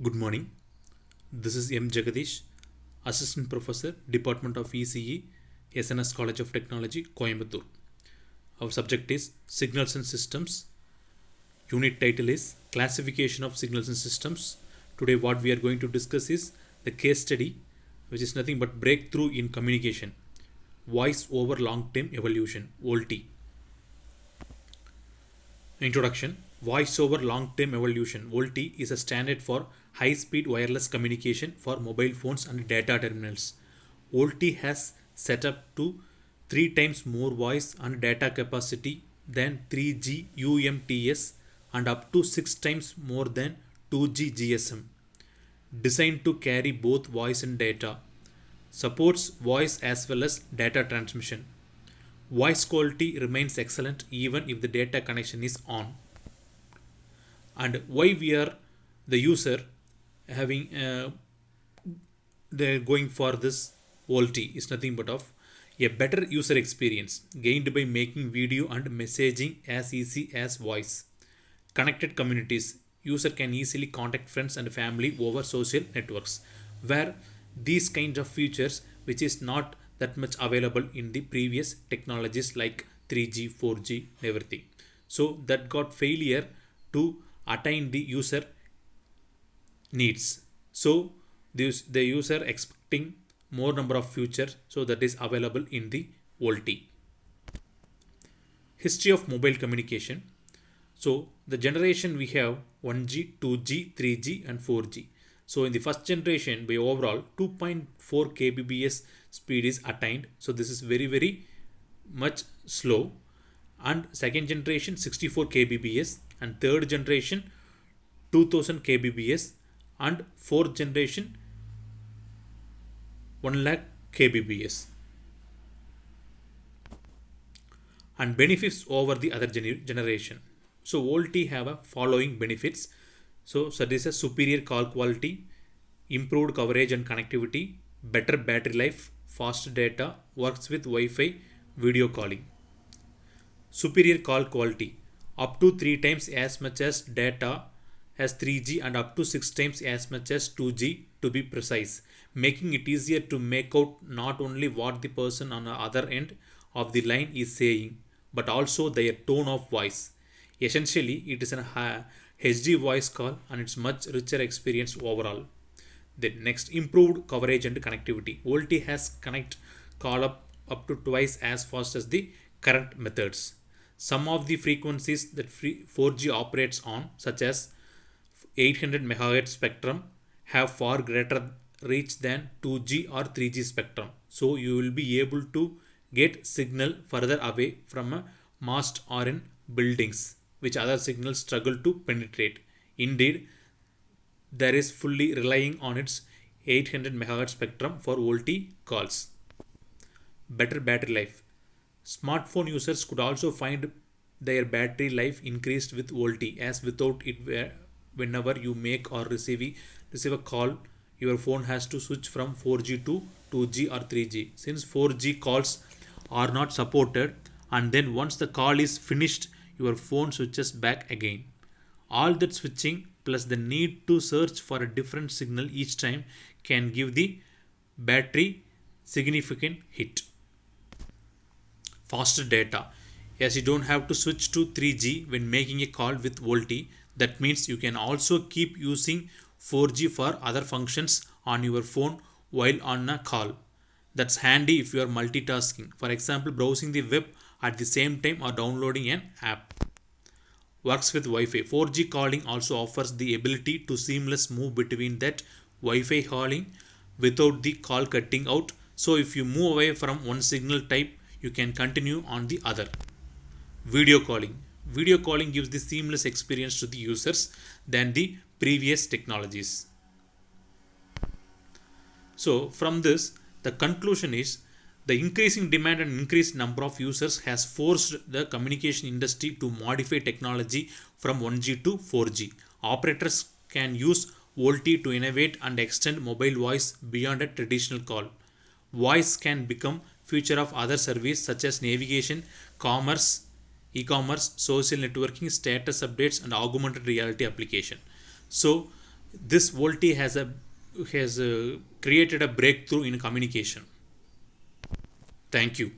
Good morning. This is M. Jagadish, Assistant Professor, Department of ECE, SNS College of Technology, Coimbatore. Our subject is Signals and Systems. Unit title is Classification of Signals and Systems. Today, what we are going to discuss is the case study, which is nothing but breakthrough in communication, voice over long term evolution, VoLTE. Introduction. Voice over long term evolution, VoLTE, is a standard for high speed wireless communication for mobile phones and data terminals. VoLTE has set up to 3 times more voice and data capacity than 3G UMTS and up to 6 times more than 2G GSM. Designed to carry both voice and data. Supports voice as well as data transmission. Voice quality remains excellent even if the data connection is on. And why we are the user having they're going for this VoLTE is nothing but of a better user experience gained by making video and messaging as easy as voice. Connected communities. User can easily contact friends and family over social networks, where these kinds of features which is not that much available in the previous technologies like 3G, 4G, everything. So that got failure to attain the user needs. So the user expecting more number of features, so that is available in the VoLTE. History of mobile communication. So the generation we have 1G, 2G, 3G and 4G. So in the first generation, by overall 2.4 kbps speed is attained. So this is very much slow. And second generation 64 kbps, and third generation 2000 kbps, and fourth generation 1 lakh kbps. And benefits over the other generation. So VoLTE have a following benefits. So that is a superior call quality, improved coverage and connectivity, better battery life, fast data, works with Wi-Fi, video calling. Superior call quality, up to 3 times as much as data as 3G and up to 6 times as much as 2G to be precise, making it easier to make out not only what the person on the other end of the line is saying, but also their tone of voice. Essentially, it is an HD voice call and it's much richer experience overall. Then next, improved coverage and connectivity. VoLTE has connect call up to twice as fast as the current methods. Some of the frequencies that 4G operates on, such as 800 MHz spectrum, have far greater reach than 2G or 3G spectrum. So you will be able to get signal further away from a mast or in buildings, which other signals struggle to penetrate. Indeed, there is fully relying on its 800 MHz spectrum for VoLTE calls. Better battery life. Smartphone users could also find their battery life increased with VoLTE, as without it, whenever you make or receive a call, your phone has to switch from 4G to 2G or 3G. Since 4G calls are not supported, and then once the call is finished, your phone switches back again. All that switching plus the need to search for a different signal each time can give the battery significant hit. Faster data. As you don't have to switch to 3G when making a call with VoLTE, that means you can also keep using 4G for other functions on your phone while on a call. That's handy if you are multitasking. For example, browsing the web at the same time or downloading an app. Works with Wi-Fi. 4G calling also offers the ability to seamless move between that Wi-Fi calling without the call cutting out. So if you move away from one signal type, you can continue on the other. Video calling. Video calling gives the seamless experience to the users than the previous technologies. So from this, the conclusion is the increasing demand and increased number of users has forced the communication industry to modify technology from 1G to 4G. Operators can use VoLTE to innovate and extend mobile voice beyond a traditional call. Voice can become future of other services such as navigation, commerce, e-commerce, social networking, status updates and augmented reality application. So This VoLTE has created a breakthrough in communication. Thank you.